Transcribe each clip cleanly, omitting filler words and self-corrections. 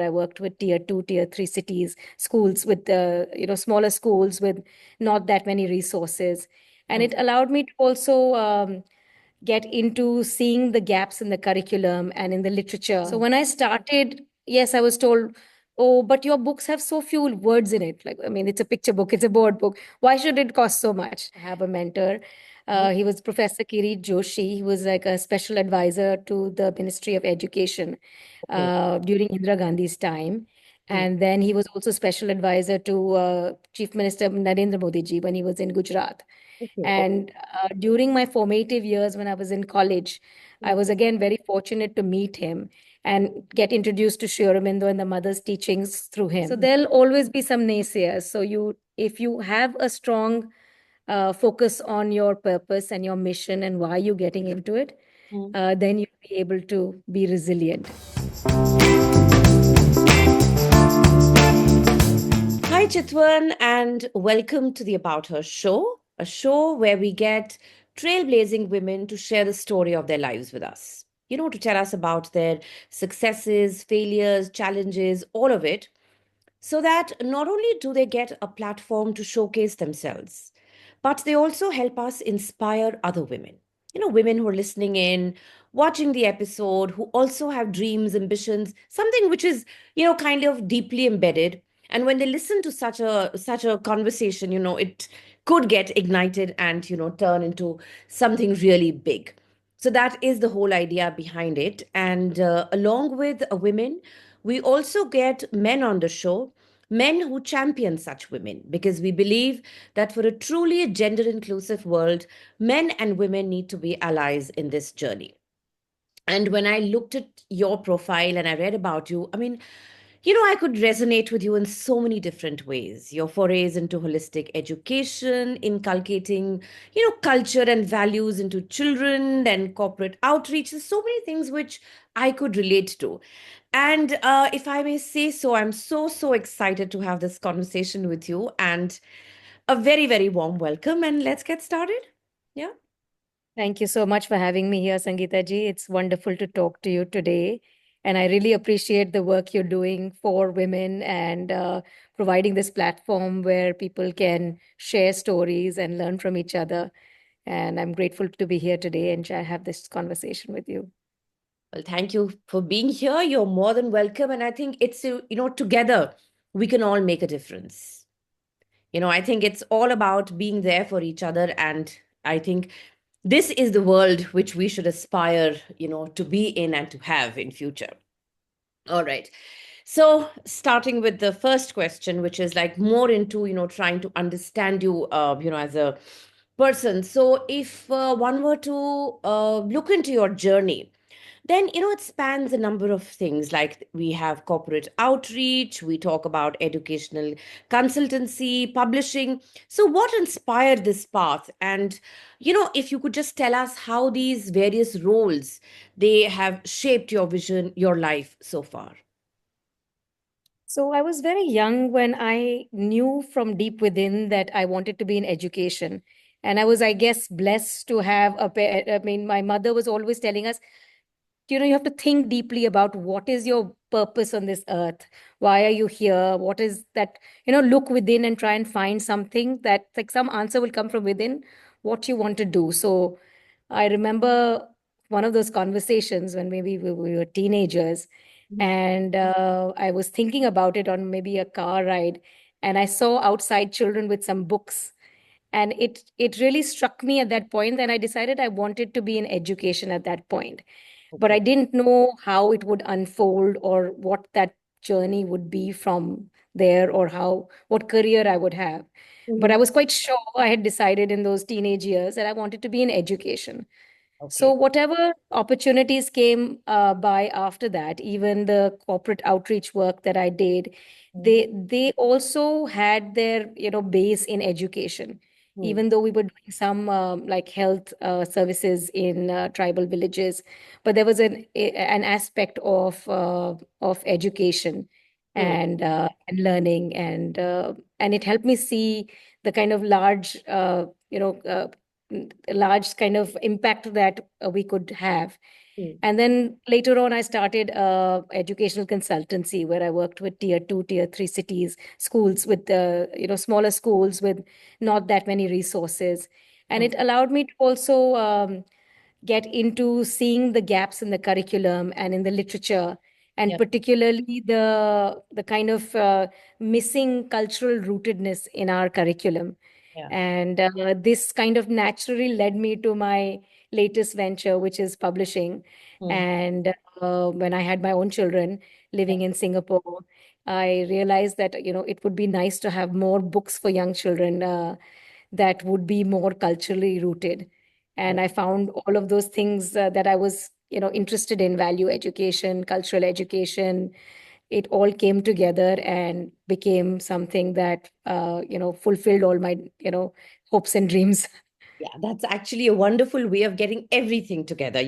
I worked with tier 2, tier 3 cities, schools with, smaller schools with not that many resources. And it allowed me to also get into seeing the gaps in the curriculum and in the literature. So when I started, yes, I was told, oh, but your books have so few words in it. Like, I mean, it's a picture book, it's a board book. Why should it cost so much? I have a mentor. He was Professor Kirit Joshi. He was like a special advisor to the Ministry of Education during Indira Gandhi's time. And then he was also special advisor to Chief Minister Narendra Modi ji when he was in Gujarat. And during my formative years when I was in college, I was again very fortunate to meet him and get introduced to Sri Aurobindo and the mother's teachings through him. So there'll always be some naysayers. So if you have a strong focus on your purpose and your mission and why you're getting into it, then you'll be able to be resilient. Hi, Chitwan, and welcome to the AboutHer Show, a show where we get trailblazing women to share the story of their lives with us. To tell us about their successes, failures, challenges, all of it, so that not only do they get a platform to showcase themselves, but they also help us inspire other women. Women who are listening in, watching the episode, who also have dreams, ambitions, something which is, kind of deeply embedded. And when they listen to such a conversation, it could get ignited and, turn into something really big. So that is the whole idea behind it. And along with women, we also get men on the show, men who champion such women, because we believe that for a truly gender inclusive world, men and women need to be allies in this journey. And when I looked at your profile and I read about you, I could resonate with you in so many different ways. Your forays into holistic education, inculcating, culture and values into children and corporate outreach. There's so many things which I could relate to. And if I may say so, I'm so excited to have this conversation with you, and a very, very warm welcome. And let's get started. Yeah. Thank you so much for having me here, Sangeeta ji. It's wonderful to talk to you today. And I really appreciate the work you're doing for women and providing this platform where people can share stories and learn from each other. And I'm grateful to be here today and have this conversation with you. Well, thank you for being here. You're more than welcome. And I think it's, together we can all make a difference. I think it's all about being there for each other. And I think this is the world which we should aspire, to be in and to have in future. All right. So starting with the first question, which is like more into, trying to understand you, as a person. So if one were to look into your journey, then it spans a number of things. Like we have corporate outreach, we talk about educational consultancy, publishing. So what inspired this path? And if you could just tell us how these various roles, they have shaped your vision, your life so far. So I was very young when I knew from deep within that I wanted to be in education. And I was, I guess, blessed to have my mother was always telling us, you have to think deeply about what is your purpose on this earth. Why are you here? What is that? Look within and try and find something that, like, some answer will come from within what you want to do. So I remember one of those conversations when maybe we were teenagers, and I was thinking about it on maybe a car ride, and I saw outside children with some books, and it really struck me at that point. And I decided I wanted to be in education at that point, but I didn't know how it would unfold or what that journey would be from there, or what career I would have. But I was quite sure I had decided in those teenage years that I wanted to be in education. So whatever opportunities came by after that, even the corporate outreach work that I did, they also had their base in education. Even though we were doing some like health services in tribal villages, but there was an aspect of education and learning, and it helped me see the kind of large kind of impact that we could have. Mm. And then later on, I started educational consultancy where I worked with tier two, tier three cities, schools with, smaller schools with not that many resources. And Mm. it allowed me to also get into seeing the gaps in the curriculum and in the literature, and Yeah. particularly the kind of missing cultural rootedness in our curriculum. Yeah. And this kind of naturally led me to my latest venture, which is publishing. Mm. And when I had my own children Yeah. living in Singapore, I realized that, it would be nice to have more books for young children that would be more culturally rooted. Yeah. And I found all of those things that I was, interested in: value education, cultural education. It all came together and became something that, fulfilled all my, hopes and dreams. Yeah, that's actually a wonderful way of getting everything together.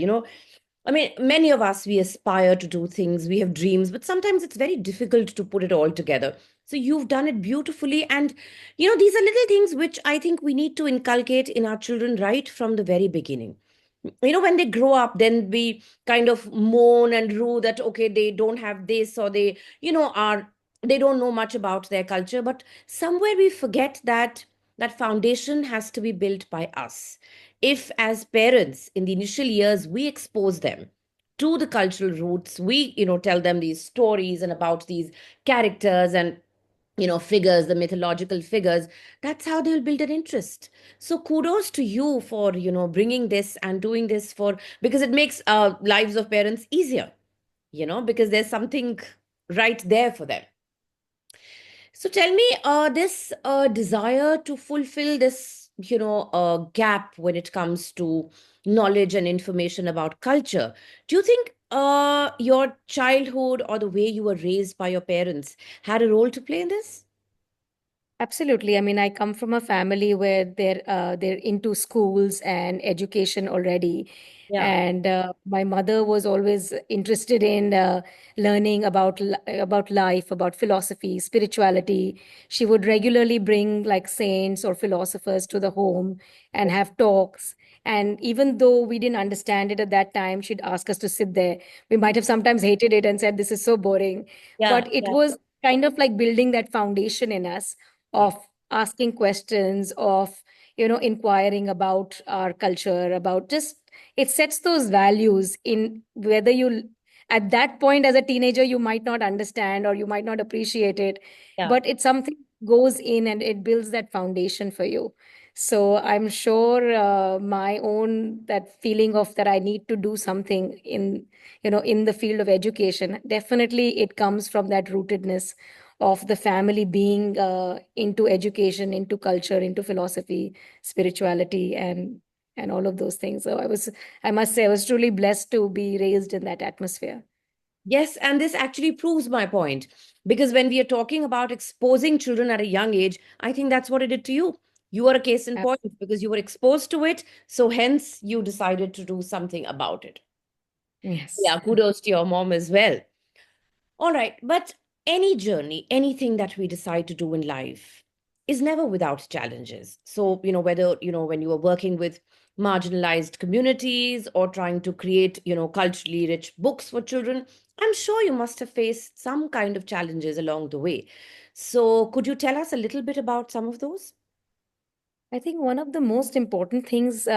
I mean, many of us, we aspire to do things, we have dreams, but sometimes it's very difficult to put it all together. So you've done it beautifully. And, these are little things which I think we need to inculcate in our children right from the very beginning. When they grow up, then we kind of moan and rue that, okay, they don't have this, or they, they don't know much about their culture. But somewhere we forget that that foundation has to be built by us. If, as parents, in the initial years, we expose them to the cultural roots, we, tell them these stories and about these characters and figures, the mythological figures, that's how they'll build an interest. So kudos to you for bringing this and doing this, for because it makes lives of parents easier, because there's something right there for them. So tell me, this desire to fulfill this, gap when it comes to knowledge and information about culture, do you think your childhood or the way you were raised by your parents had a role to play in this? Absolutely. I mean, I come from a family where they're into schools and education already. Yeah. And my mother was always interested in learning about life, about philosophy, spirituality. She would regularly bring like saints or philosophers to the home and have talks. And even though we didn't understand it at that time, she'd ask us to sit there. We might have sometimes hated it and said, "This is so boring." Yeah. But it Yeah. was kind of like building that foundation in us Yeah. of asking questions, of inquiring about our culture, about just, it sets those values in whether you, at that point as a teenager, you might not understand or you might not appreciate it, Yeah. but it's something goes in and it builds that foundation for you. So I'm sure my own that feeling of that I need to do something in, in the field of education, definitely it comes from that rootedness of the family being into education, into culture, into philosophy, spirituality, and all of those things. So I must say, I was truly blessed to be raised in that atmosphere. Yes, and this actually proves my point. Because when we are talking about exposing children at a young age, I think that's what it did to you. You are a case in Ab- point because you were exposed to it. So hence you decided to do something about it. Yes. Yeah, kudos to your mom as well. All right, but any journey, anything that we decide to do in life is never without challenges. So, whether, when you are working with marginalized communities or trying to create, culturally rich books for children, I'm sure you must have faced some kind of challenges along the way. So, could you tell us a little bit about some of those? I think one of the most important things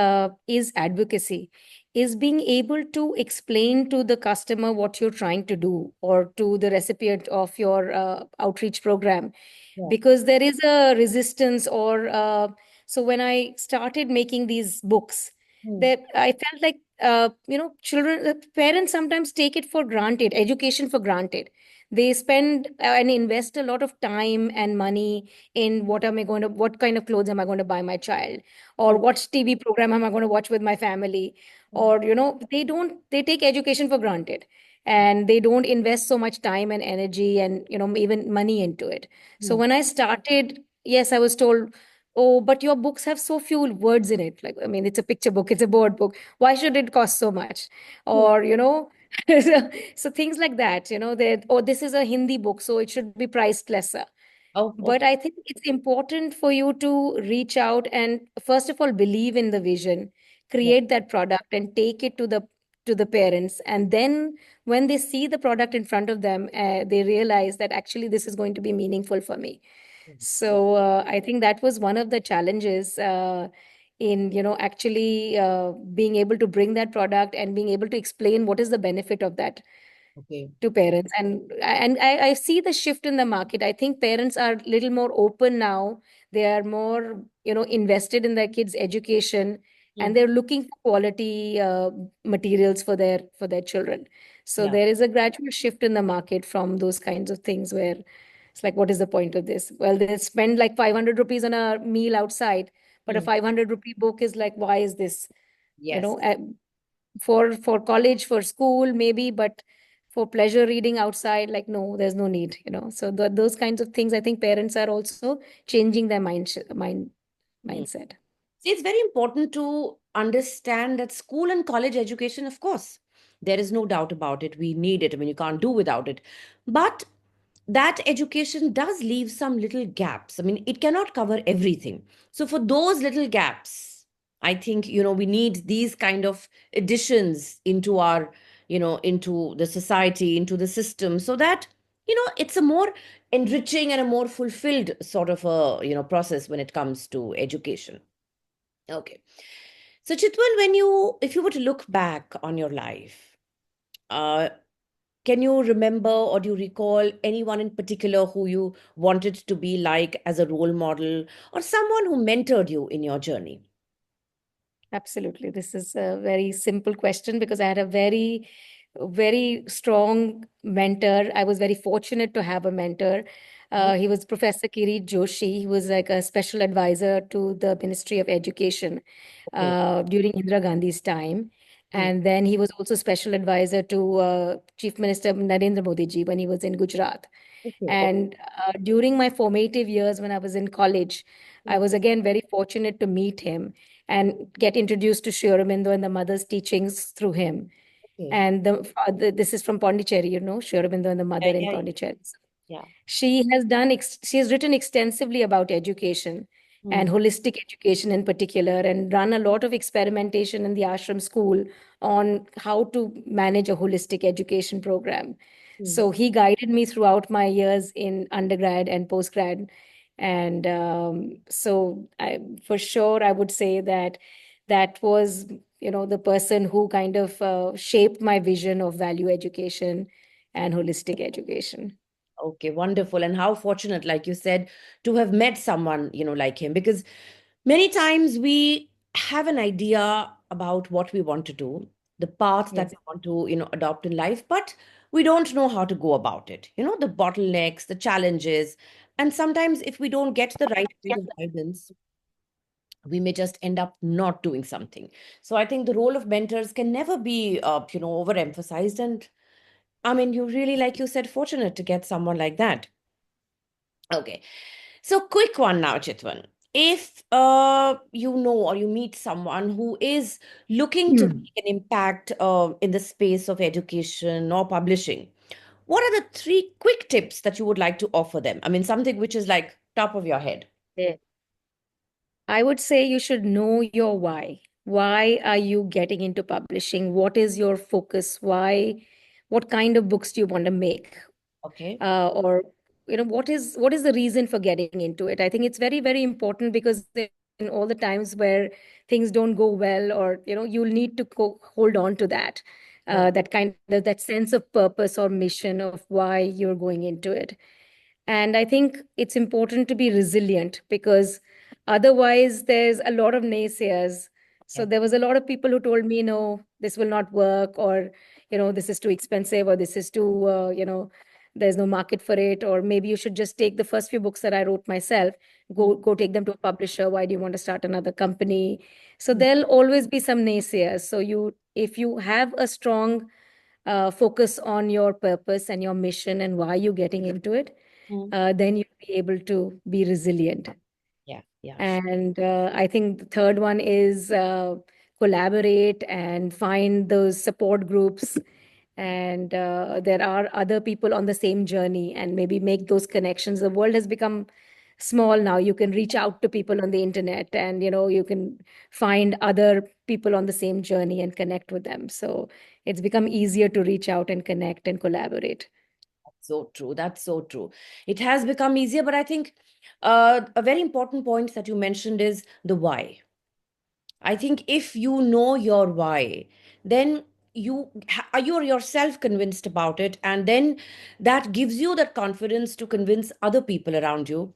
is advocacy, is being able to explain to the customer what you're trying to do, or to the recipient of your outreach program, Yeah. because there is a resistance. Or so when I started making these books, Hmm. that I felt like, children, parents sometimes take it for granted, education for granted. They spend and invest a lot of time and money in what kind of clothes am I going to buy my child, or Hmm. what TV program am I going to watch with my family. Hmm. Or they take education for granted, and they don't invest so much time and energy and even money into it. So Hmm. when I started, yes, I was told, "Oh, but your books have so few words in it. Like, I mean, it's a picture book, it's a board book. Why should it cost so much?" Hmm. Or, so things like that, that, "Oh, this is a Hindi book, so it should be priced lesser." Oh, But okay. I think it's important for you to reach out and, first of all, believe in the vision, Yeah. create that product, and take it to the to the parents, and then when they see the product in front of them, they realize that actually this is going to be meaningful for me. So I think that was one of the challenges in actually being able to bring that product and being able to explain what is the benefit of that Okay. to parents. And I see the shift in the market. I think parents are a little more open now. They are more invested in their kids education, and Mm. they're looking for quality materials for their children. So Yeah. there is a gradual shift in the market from those kinds of things where it's like, what is the point of this? Well, they spend like 500 rupees on a meal outside, but a Mm. 500-rupee book is like, why is this you Yes. know for college, for school maybe, but for pleasure reading outside, like, no, there's no need. So those kinds of things, I think parents are also changing their Mm. mindset. See, it's very important to understand that school and college education, of course, there is no doubt about it. We need it. I mean, you can't do without it. But that education does leave some little gaps. I mean, it cannot cover everything. So for those little gaps, I think, we need these kind of additions into our, into the society, into the system, so that, it's a more enriching and a more fulfilled sort of a, process when it comes to education. Okay. So Chitwan, if you were to look back on your life, uh, can you remember or do you recall anyone in particular who you wanted to be like as a role model or someone who mentored you in your journey? Absolutely. This is a very simple question because I had a very, very strong mentor. I was very fortunate to have a mentor. Mhm. He was Professor Kirit Joshi. He was like a special advisor to the Ministry of Education Okay. during Indira Gandhi's time. Mm. And then he was also special advisor to Chief Minister Narendra Modi ji when he was in Gujarat. Okay. Okay. And during my formative years when I was in college, I Mm. was again very fortunate to meet him and get introduced to Sri Aurobindo and the mother's teachings through him. Okay. And this is from Pondicherry, Sri Aurobindo and the mother Yeah, in yeah, Pondicherry. yeah. She has written extensively about education and Mm. holistic education in particular, and run a lot of experimentation in the ashram school on how to manage a holistic education program. Mm. So he guided me throughout my years in undergrad and postgrad. And for sure, I would say that that was, the person who kind of shaped my vision of value education and holistic education. Okay, wonderful. And how fortunate, like you said, to have met someone, like him. Because many times we have an idea about what we want to do, the path that Yes. we want to, adopt in life, but we don't know how to go about it. The bottlenecks, the challenges. And sometimes if we don't get the right kind of guidance, we may just end up not doing something. So I think the role of mentors can never be, overemphasized. And I mean, you really, like you said, fortunate to get someone like that. Okay. So, quick one now, Chitwan. If you know or you meet someone who is looking to Hmm. make an impact in the space of education or publishing, what are the three quick tips that you would like to offer them? I mean, something which is like top of your head. Yeah. I would say you should know your why. Why are you getting into publishing? What is your focus? What kind of books do you want to make? Okay. Or what is the reason for getting into it? I think it's very, very important because in all the times where things don't go well, or you'll need to hold on to Right. that kind of that sense of purpose or mission of why you're going into it. And I think it's important to be resilient because otherwise there's a lot of naysayers. So Yeah. there was a lot of people who told me, no, this will not work, or, this is too expensive, or this is too, there's no market for it, or maybe you should just take the first few books that I wrote myself, Mm, go take them to a publisher. Why do you want to start another company? So mm, there'll always be some naysayers. So if you have a strong focus on your purpose and your mission and why you're getting into it, mm. then you'll be able to be resilient. Yeah. Yeah. And I think the third one is collaborate and find those support groups. And there are other people on the same journey, and maybe make those connections. The world has become small now. You can reach out to people on the internet, and you can find other people on the same journey and connect with them. So it's become easier to reach out and connect and collaborate. So true. That's so true. It has become easier, but I think a very important point that you mentioned is the why. I think if you know your why, then you're yourself convinced about it, and then that gives you that confidence to convince other people around you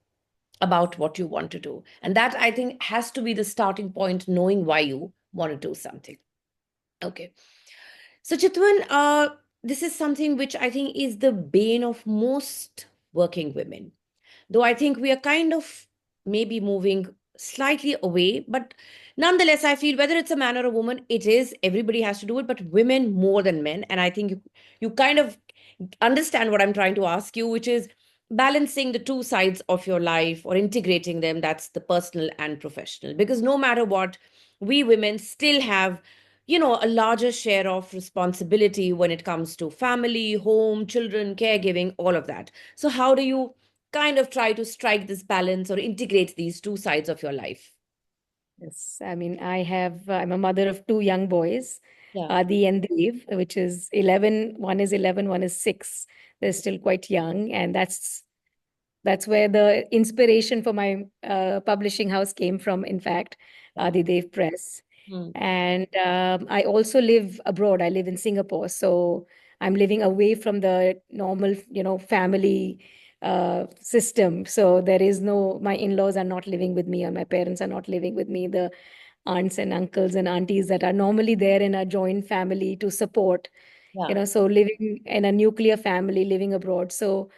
about what you want to do. And that, I think, has to be the starting point, knowing why you want to do something. Okay. So, Chitwan, this is something which I think is the bane of most working women. Though I think we are kind of maybe moving slightly away, but nonetheless, I feel whether it's a man or a woman, everybody has to do it, but women more than men. And I think you kind of understand what I'm trying to ask you, which is balancing the two sides of your life or integrating them. That's the personal and professional. Because no matter what, we women still have, a larger share of responsibility when it comes to family, home, children, caregiving, all of that. So, how do you kind of try to strike this balance or integrate these two sides of your life? Yes, I mean, I'm a mother of two young boys, Yeah, Adi and Dev, which is 11. One is 11, one is 6. They're still quite young, and that's where the inspiration for my publishing house came from, in fact, yeah. the Dev Press. Mm, And I also live abroad. I live in Singapore. So I'm living away from the normal, family system. So there is no, my in-laws are not living with me, or my parents are not living with me. The aunts and uncles and aunties that are normally there in a joint family to support, yeah. so living in a nuclear family, living abroad. So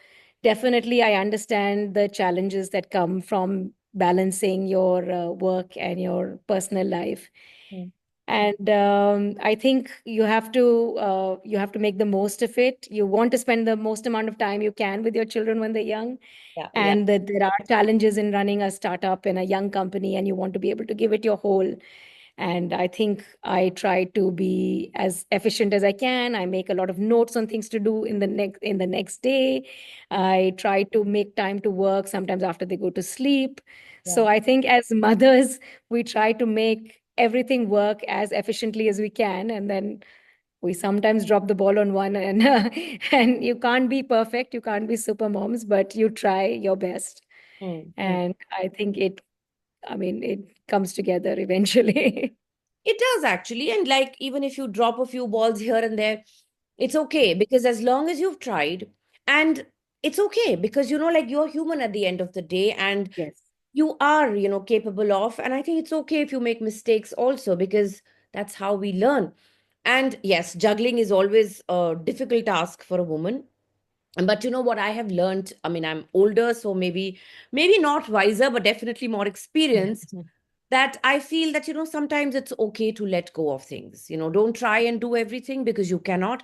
definitely I understand the challenges that come from balancing your work and your personal life. Mm, And I think you have to make the most of it. You want to spend the most amount of time you can with your children when they're young, yeah, yeah. and that there are challenges in running a startup in a young company, and you want to be able to give it your whole. And I think I try to be as efficient as I can. I make a lot of notes on things to do in the next day. I try to make time to work sometimes after they go to sleep. Yeah. So I think as mothers, we try to make everything work as efficiently as we can, and then we sometimes drop the ball on one, and and you can't be perfect, you can't be super moms, but you try your best. Mm, mm. And I think it comes together eventually. It does actually. And like, even if you drop a few balls here and there, it's okay because as long as you've tried, and it's okay because, like you're human at the end of the day, and Yes. you are, capable of. And I think it's okay if you make mistakes also because that's how we learn. And yes, juggling is always a difficult task for a woman. But you know what I have learned? I mean, I'm older, so maybe not wiser, but definitely more experienced, that I feel that, sometimes it's okay to let go of things. Don't try and do everything because you cannot.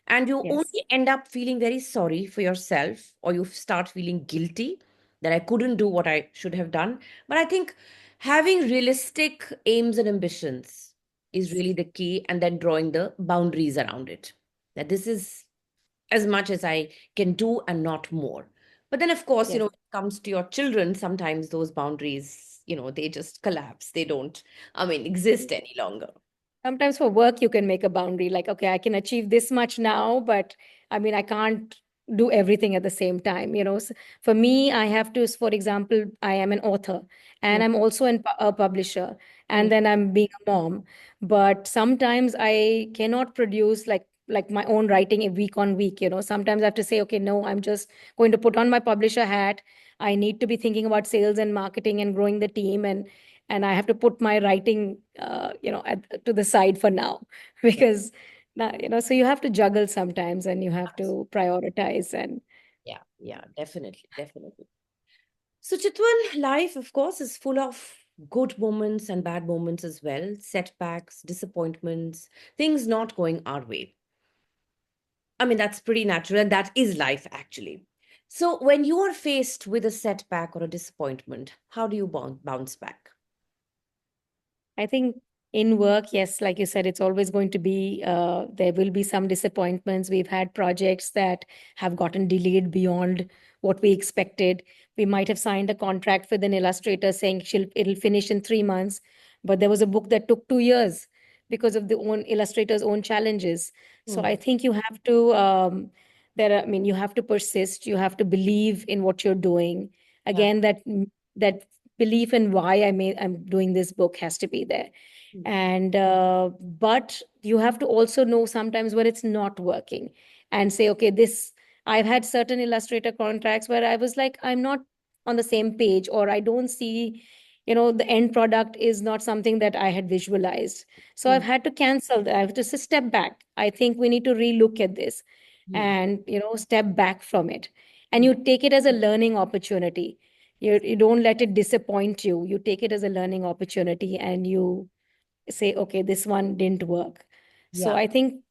And you Yes. only end up feeling very sorry for yourself, or you start feeling guilty that I couldn't do what I should have done. But I think having realistic aims and ambitions is really the key, and then drawing the boundaries around it. That this is as much as I can do and not more. But then, of course, Yes. when it comes to your children, sometimes those boundaries, they just collapse. They don't, I mean, exist any longer. Sometimes for work, you can make a boundary like, okay, I can achieve this much now, but I mean, I can't do everything at the same time. For me, I have to, for example, I am an author, Mm, and I'm also a publisher, mm, and then I'm being a mom. But sometimes I cannot produce like my own writing a week on week. Sometimes I have to say, okay, no, I'm just going to put on my publisher hat. I need to be thinking about sales and marketing and growing the team, and I have to put my writing, to the side for now, yeah, because so you have to juggle sometimes, and you have to prioritize. And yeah, yeah, definitely, definitely. So, Chitwan, life, of course, is full of good moments and bad moments as well, setbacks, disappointments, things not going our way. I mean, that's pretty natural, and that is life, actually. So, when you are faced with a setback or a disappointment, how do you bounce back? I think in work, yes, like you said, it's always going to be, there will be some disappointments. We've had projects that have gotten delayed beyond what we expected. We might have signed a contract with an illustrator saying it'll finish in 3 months, but there was a book that took 2 years because of the own illustrator's own challenges. So Hmm. I think you have to I mean, you have to persist. You have to believe in what you're doing. Yeah. Again, that belief in why I'm doing this book has to be there. Hmm. And but you have to also know sometimes when it's not working and say, okay, this I've had certain illustrator contracts where I was like, I'm not on the same page, or I don't see, the end product is not something that I had visualized. So Hmm. I've had to cancel that. I have to just step back. I think we need to relook at this Hmm. and, step back from it. And Hmm. you take it as a learning opportunity. You don't let it disappoint you. You take it as a learning opportunity and you say, okay, this one didn't work. So Yeah. I think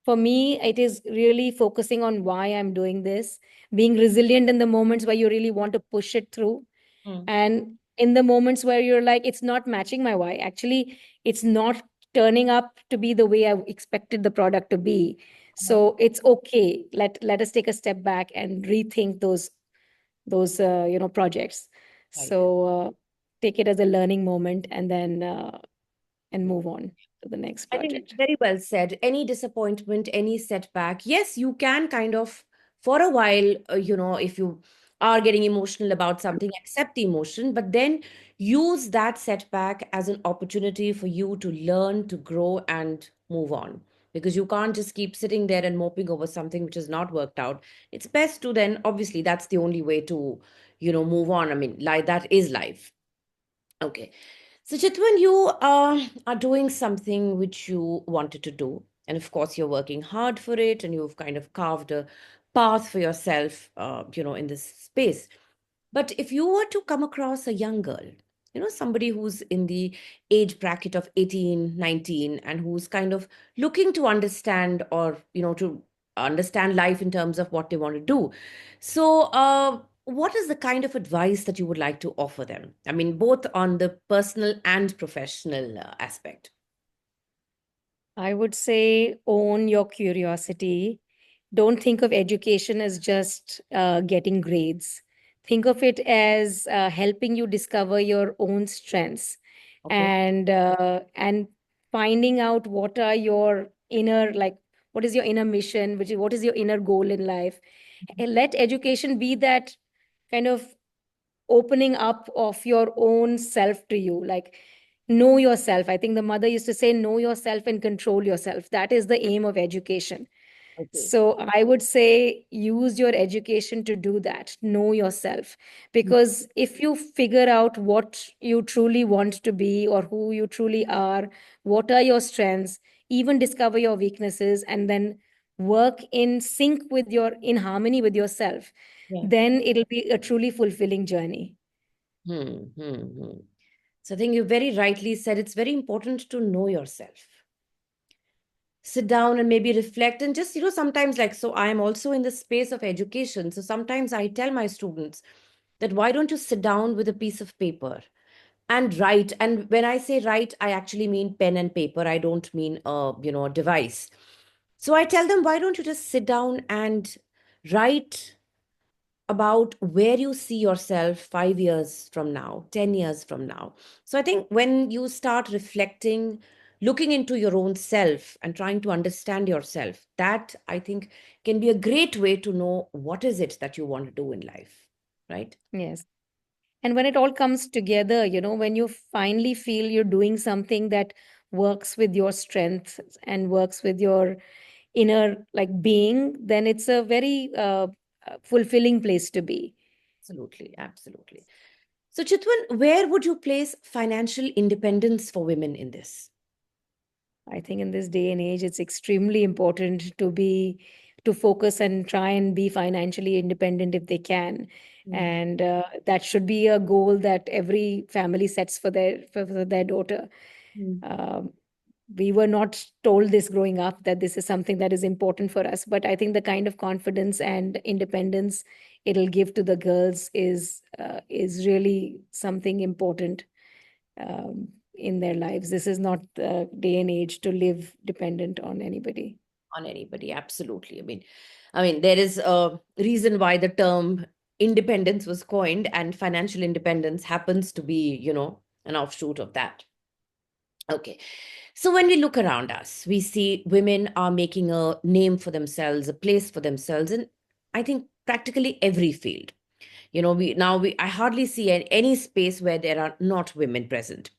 for me, it is really focusing on why I'm doing this, being resilient in the moments where you really want to push it through. Hmm. And in the moments where you're like, it's not matching my why, actually, it's not turning up to be the way I expected the product to be. Uh-huh. So it's okay. Let us take a step back and rethink those projects. Right. So take it as a learning moment and then and move on to the next I think project. very well said. Any disappointment, any setback, yes, you can kind of, for a while, if you are getting emotional about something, accept the emotion, but then use that setback as an opportunity for you to learn, to grow, and move on. Because you can't just keep sitting there and moping over something which has not worked out. It's best to then, obviously, that's the only way to, move on. I mean, like that is life. Okay. So, Chitwan, you are doing something which you wanted to do. And of course, you're working hard for it and you've kind of carved a path for yourself, in this space. But if you were to come across a young girl, somebody who's in the age bracket of 18, 19, and who's kind of looking to understand or, to understand life in terms of what they want to do. So, what is the kind of advice that you would like to offer them? I mean, both on the personal and professional aspect. I would say own your curiosity. Don't think of education as just getting grades. Think of it as helping you discover your own strengths Okay. and finding out what are your inner, like, what is your inner mission, which is what is your inner goal in life. And let education be that kind of opening up of your own self to you, like know yourself. I think the mother used to say, know yourself and control yourself. That is the aim of education. Okay. So I would say use your education to do that. Know yourself. Because if you figure out what you truly want to be or who you truly are, what are your strengths, even discover your weaknesses, and then work in sync with in harmony with yourself, Yeah. then it'll be a truly fulfilling journey. Hmm, hmm, hmm. So I think you very rightly said it's very important to know yourself. Sit down and maybe reflect and just, sometimes, like, so I am also in the space of education. So sometimes I tell my students that why don't you sit down with a piece of paper and write? And when I say write, I actually mean pen and paper. I don't mean a device. So I tell them, why don't you just sit down and write about where you see yourself 5 years from now, 10 years from now. So I think when you start reflecting, looking into your own self and trying to understand yourself, that I think can be a great way to know what is it that you want to do in life, right? Yes. And when it all comes together, when you finally feel you're doing something that works with your strengths and works with your inner like being, then it's a very fulfilling place to be. Absolutely, absolutely. So, Chitwan, where would you place financial independence for women in this? I think in this day and age, it's extremely important to focus and try and be financially independent if they can. Mm, And that should be a goal that every family sets for their daughter. mm. Um, we were not told this growing up that this is something that is important for us, but I think the kind of confidence and independence it'll give to the girls is really something important in their lives. This is not the day and age to live dependent on anybody. On anybody, absolutely. I mean, there is a reason why the term independence was coined, and financial independence happens to be, an offshoot of that. Okay. So when we look around us, we see women are making a name for themselves, a place for themselves in, I think, practically every field. We I hardly see any space where there are not women present.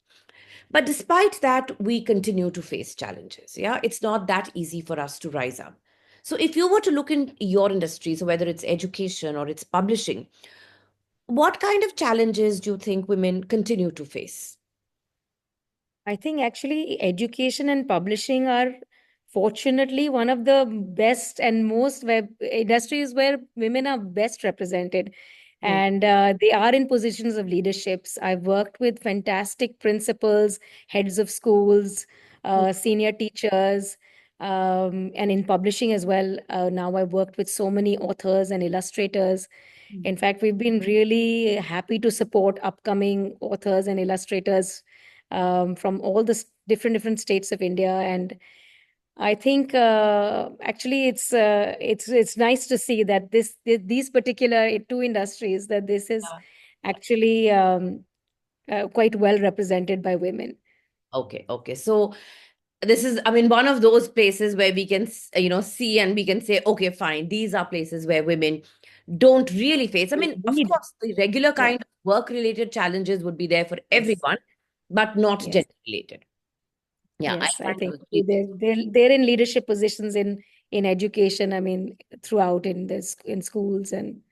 But despite that, we continue to face challenges. Yeah, it's not that easy for us to rise up. So if you were to look in your industry, so whether it's education or it's publishing, what kind of challenges do you think women continue to face? I think actually education and publishing are fortunately one of the best and most web industries where women are best represented. Hmm. And they are in positions of leaderships. I've worked with fantastic principals, heads of schools, Hmm. senior teachers, and in publishing as well. Now I've worked with so many authors and illustrators. In fact, we've been really happy to support upcoming authors and illustrators from all the different states of India. And I think actually it's nice to see that these particular two industries, that this is Yeah. actually quite well represented by women. Okay, okay. So this is, I mean, one of those places where we can, see and we can say, okay, fine, these are places where women don't really face. I mean, of Lead. course, the regular Yeah. kind of work-related challenges would be there for Yes. everyone, but not Yes. gender-related. Yeah, I Yes. I kind think of agree. they're in leadership positions in education. I mean, throughout in this in schools, and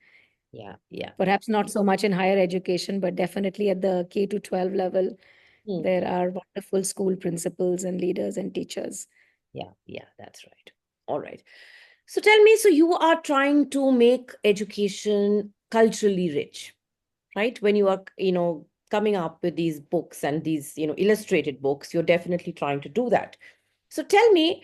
Yeah, yeah. perhaps not so much in higher education, but definitely at the K to 12 level, Hmm. there are wonderful school principals and leaders and teachers. Yeah, yeah, that's right. All right. So tell me, so you are trying to make education culturally rich, right? When you are, coming up with these books and these, illustrated books, you're definitely trying to do that. So tell me,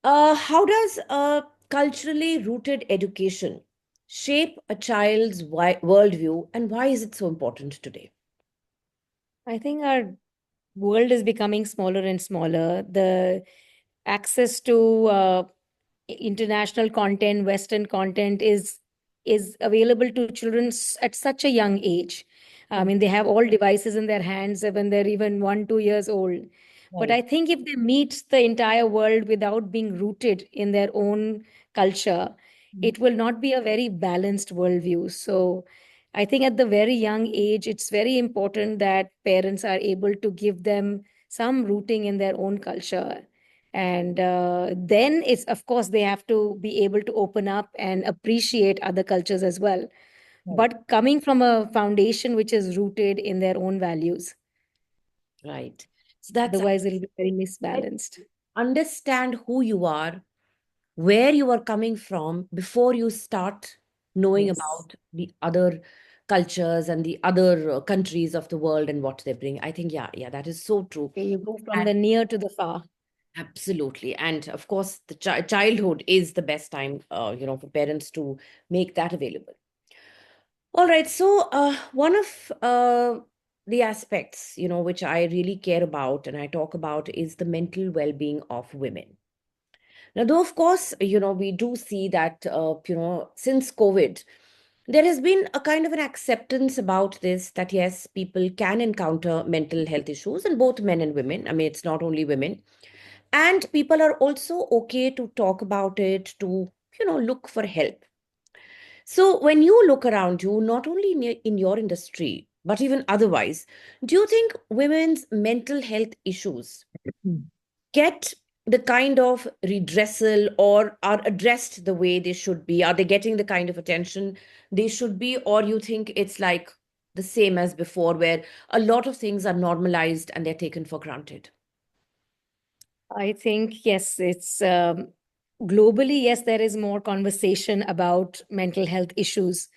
how does a culturally rooted education shape a child's worldview, and why is it so important today? I think our world is becoming smaller and smaller. The access to international content, Western content is available to children at such a young age. I Mhm. mean, they have all devices in their hands when they're even 1, 2 years old. But Right. I think if they meet the entire world without being rooted in their own culture, Mhm. it will not be a very balanced worldview. So I think at the very young age, it's very important that parents are able to give them some rooting in their own culture. And then it's, of course, they have to be able to open up and appreciate other cultures as well, Right. but coming from a foundation which is rooted in their own values. Right. So that's Otherwise, it'll be very right. misbalanced. Understand who you are, where you are coming from before you start knowing Yes. about the other cultures and the other countries of the world and what they bring. I think, yeah, yeah, that is so true. Okay, you go from And the near to the far. absolutely. And of course, the childhood is the best time, for parents to make that available. All right. So, one of the aspects, which I really care about and I talk about is the mental well-being of women. Now, though, of course, we do see that, since COVID, there has been a kind of an acceptance about this that yes, people can encounter mental health issues, and both men and women. I mean, it's not only women. And people are also okay to talk about it, to, look for help. So, when you look around you, not only in your industry, but even otherwise, do you think women's mental health issues get the kind of redressal or are addressed the way they should be? Are they getting the kind of attention they should be? Or you think it's like the same as before, where a lot of things are normalized and they're taken for granted? I think, yes, it's globally, yes, there is more conversation about mental health issues.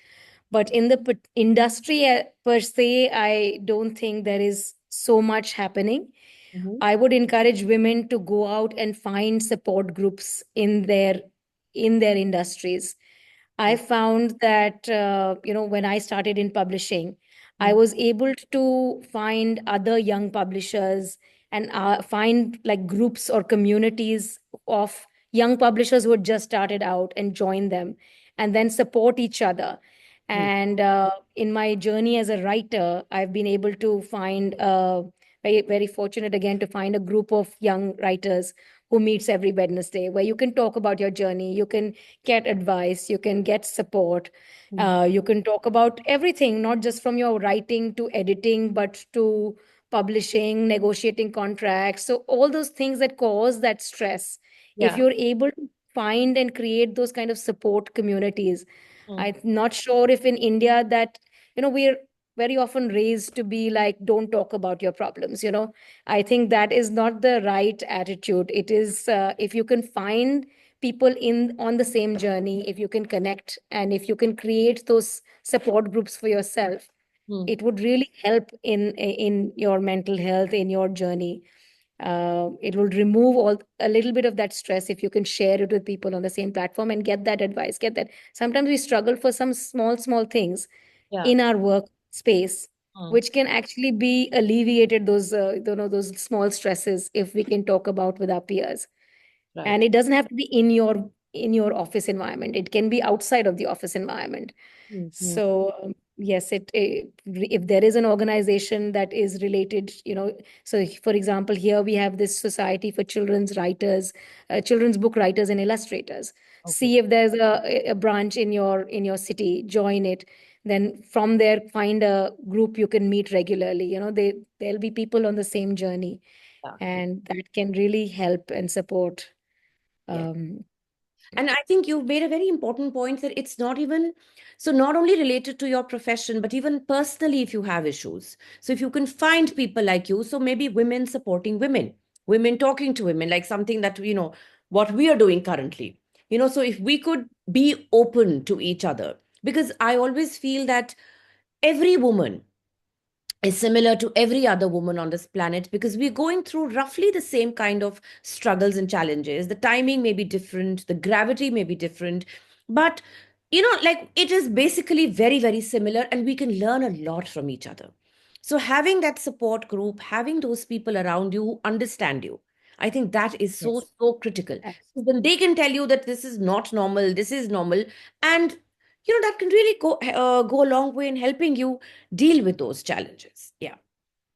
But in the industry per se, I don't think there is so much happening. Mhm. I would encourage women to go out and find support groups in their industries. I found that when I started in publishing, I Mhm. was able to find other young publishers and find like groups or communities of young publishers who had just started out and join them and then support each other. mm, And in my journey as a writer, I've been able to find very, very fortunate again to find a group of young writers who meets every Wednesday, where you can talk about your journey, you can get advice, you can get support, mm. you can talk about everything, not just from your writing to editing, but to publishing, negotiating contracts. So all those things that cause that stress, if Yeah. you're able to find and create those kind of support communities, Mm, I'm not sure if in India that, we're very often raised to be like, don't talk about your problems. I think that is not the right attitude. It is, if you can find people in on the same journey, if you can connect and if you can create those support groups for yourself, mm. it would really help in your mental health, in your journey. It will remove all a little bit of that stress if you can share it with people on the same platform and get that advice, get that. Sometimes we struggle for some small things Yeah. in our work space, Mm. which can actually be alleviated, those small stresses, if we can talk about with our peers. And Right. it doesn't have to be in your office environment, it can be outside of the office environment. Mm-hmm. So yes, if there is an organization that is related, so for example, here we have this Society for Children's Writers, Children's Book Writers and Illustrators. Okay. See if there's a branch in your city, join it. Then from there, find a group you can meet regularly. There'll be people on the same journey, Yeah. and that can really help and support. Yeah. Um, And I think you've made a very important point that it's not even so not only related to your profession, but even personally, if you have issues. So if you can find people like you, so maybe women supporting women, women talking to women, like something that, what we are doing currently. So if we could be open to each other, because I always feel that every woman is similar to every other woman on this planet because we're going through roughly the same kind of struggles and challenges. The timing may be different, the gravity may be different, but like it is basically very, very similar, and we can learn a lot from each other. So, having that support group, having those people around you who understand you, I think that is so, yes, so critical. So then absolutely. they can tell you that this is not normal, this is normal, and that can really go a long way in helping you deal with those challenges. Yeah.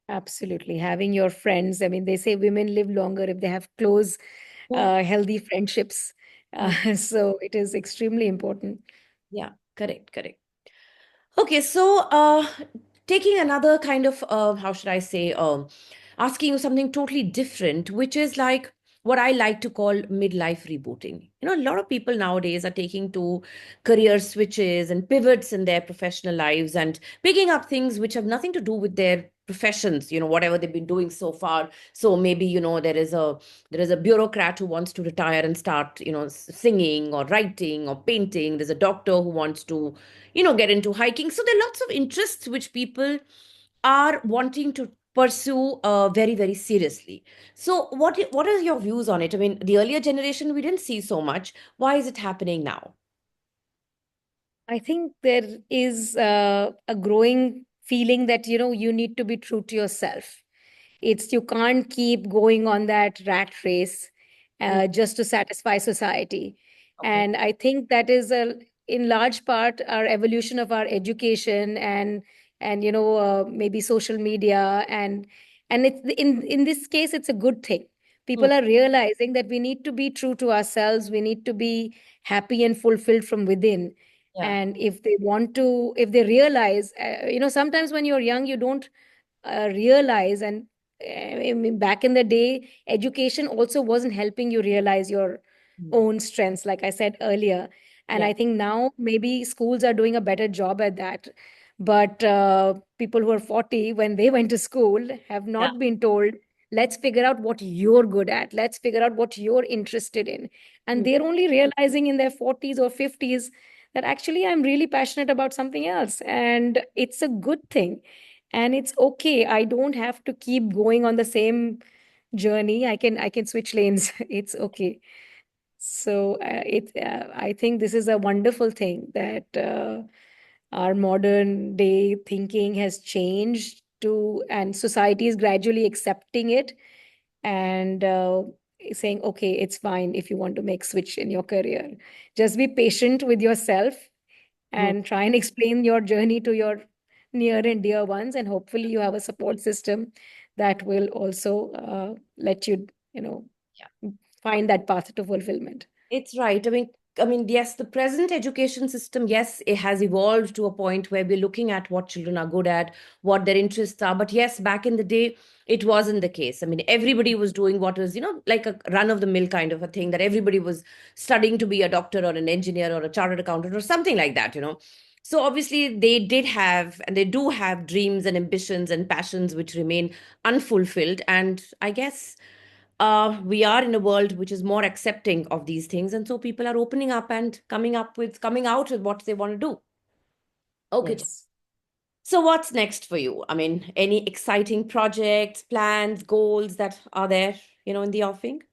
Absolutely. Having your friends, I mean, they say women live longer if they have close, Yeah. healthy friendships. Mm. So it is extremely important. Yeah. Correct. Correct. Okay, so taking another kind of how should I say asking you something totally different, which is like what I like to call midlife rebooting. A lot of people nowadays are taking to career switches and pivots in their professional lives and picking up things which have nothing to do with their professions, whatever they've been doing so far. So maybe, there is a bureaucrat who wants to retire and start, singing or writing or painting. There's a doctor who wants to get into hiking. So there are lots of interests which people are wanting to pursue very, very seriously. So what are your views on it? I mean, the earlier generation, we didn't see so much. Why is it happening now? I think there is a growing feeling that, you need to be true to yourself. You can't keep going on that rat race Mm. just to satisfy society. Okay. And I think that is in large part our evolution of our education and maybe social media and it's in this case it's a good thing. Mm. People are realizing that we need to be true to ourselves. We need to be happy and fulfilled from within. Yeah. And if they realize, sometimes when you're young, you don't realize. And I mean, back in the day, education also wasn't helping you realize your Mm. own strengths, like I said earlier. And Yeah. I think now maybe schools are doing a better job at that. But people who are 40, when they went to school, have Yeah. not been told, let's figure out what you're good at. Let's figure out what you're interested in. And Mm. they're only realizing in their 40s or 50s that actually I'm really passionate about something else. And it's a good thing. And it's okay. I don't have to keep going on the same journey. I can switch lanes. It's okay. So I think this is a wonderful thing that our modern day thinking has changed to, and society is gradually accepting it and saying, okay, it's fine if you want to make switch in your career. Just be patient with yourself Mm. and try and explain your journey to your near and dear ones. And hopefully you have a support system that will also let you, you know, Yeah. find that path to fulfillment. It's right. I mean, yes, the present education system, yes, it has evolved to a point where we're looking at what children are good at, what their interests are. But yes, back in the day, it wasn't the case. I mean, everybody was doing what was, like a run of the mill kind of a thing, that everybody was studying to be a doctor or an engineer or a chartered accountant or something like that. So obviously they did have and they do have dreams and ambitions and passions which remain unfulfilled. And I guess we are in a world which is more accepting of these things, and so people are opening up and coming out with what they want to do. Okay. Yes. So what's next for you? I mean, any exciting projects, plans, goals that are there, in the offing?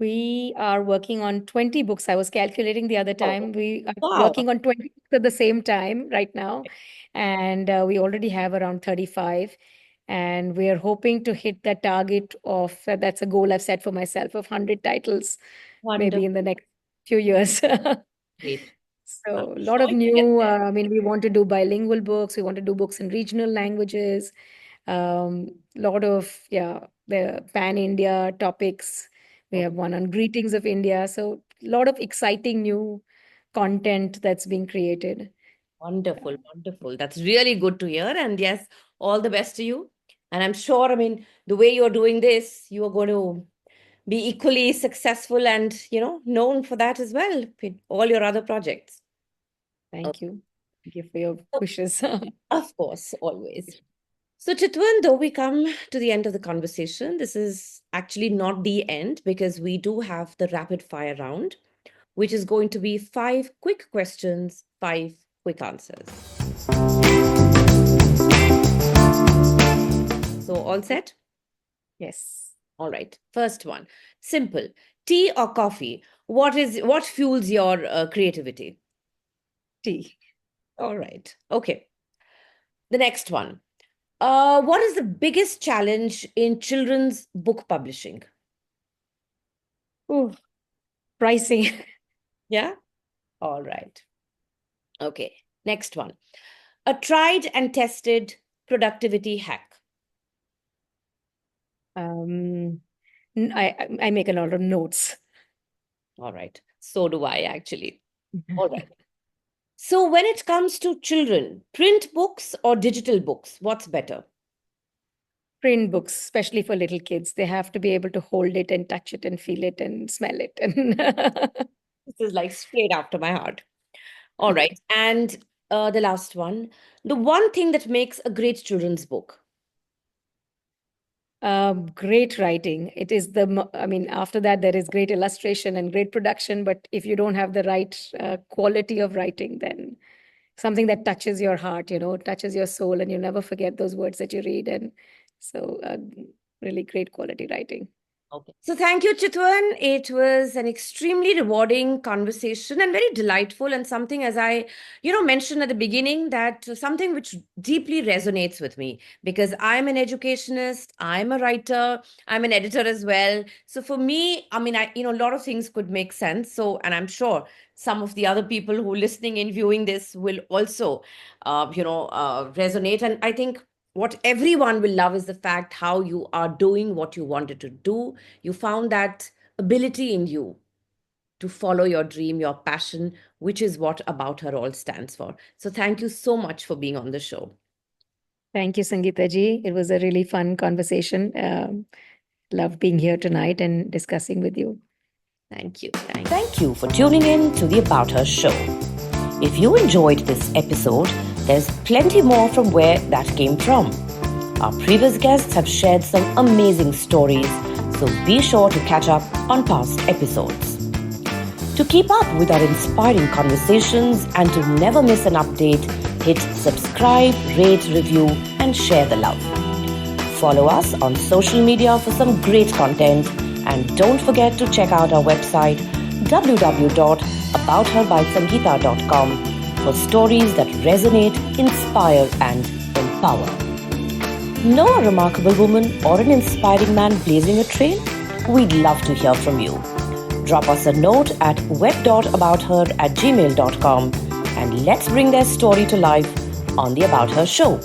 We are working on 20 books. I was calculating the other Oh, time. We are wow. working on 20 books at the same time right now. And we already have around 35. And we are hoping to hit that target of, that's a goal I've set for myself, of 100 titles, maybe Wonderful. in the next few years. Great. I'm So a lot sure of you get new, there. I mean, we want to do bilingual books. We want to do books in regional languages. Lot of, yeah, the pan-India topics. We Okay. have one on greetings of India. So a lot of exciting new content that's being created. Wonderful, wonderful. That's really good to hear. And yes, all the best to you. And I'm sure, I mean, the way you're doing this, you are going to be equally successful and known for that as well with all your other projects. Oh, Thank you. Thank you for your so, wishes. of course, always. So, Chitwan, though we come to the end of the conversation, this is actually not the end because we do have the rapid fire round, which is going to be 5 quick questions, 5 quick answers. So, all set? Yes. All right. First one, simple. Tea or coffee? What fuels your creativity? Tea. All right. Okay. The next one. What is the biggest challenge in children's book publishing? Ooh, pricing. Yeah. All right. Okay. Next one. A tried and tested productivity hack. Um, I make a lot of notes. All right. So do I actually. All right. So when it comes to children, print books or digital books, what's better? Print books, especially for little kids, they have to be able to hold it and touch it and feel it and smell it. And This is like straight after my heart. All right. And the last one, the one thing that makes a great children's book. great writing. It is I mean, after that, there is great illustration and great production. But if you don't have the right quality of writing, then something that touches your heart, touches your soul, and you never forget those words that you read. And so, really great quality writing. Okay. So thank you, Chitwan. It was an extremely rewarding conversation and very delightful, and something, as I, mentioned at the beginning, that something which deeply resonates with me because I'm an educationist, I'm a writer, I'm an editor as well. So for me, I mean, a lot of things could make sense. So, and I'm sure some of the other people who are listening and viewing this will also, resonate. And I think what everyone will love is the fact how you are doing what you wanted to do. You found that ability in you to follow your dream, your passion, which is what About Her All stands for. So thank you so much for being on the show. Thank you, Sangeeta ji. It was a really fun conversation. Love being here tonight and discussing with you. Thank you. Thank you for tuning in to the About Her Show. If you enjoyed this episode, there's plenty more from where that came from. Our previous guests have shared some amazing stories, so be sure to catch up on past episodes. To keep up with our inspiring conversations and to never miss an update, hit subscribe, rate, review, and share the love. Follow us on social media for some great content, and don't forget to check out our website www.aboutherbysangeeta.com for stories that resonate, inspire, and empower. Know a remarkable woman or an inspiring man blazing a trail? We'd love to hear from you. Drop us a note at web.abouther@gmail.com and let's bring their story to life on the About Her Show.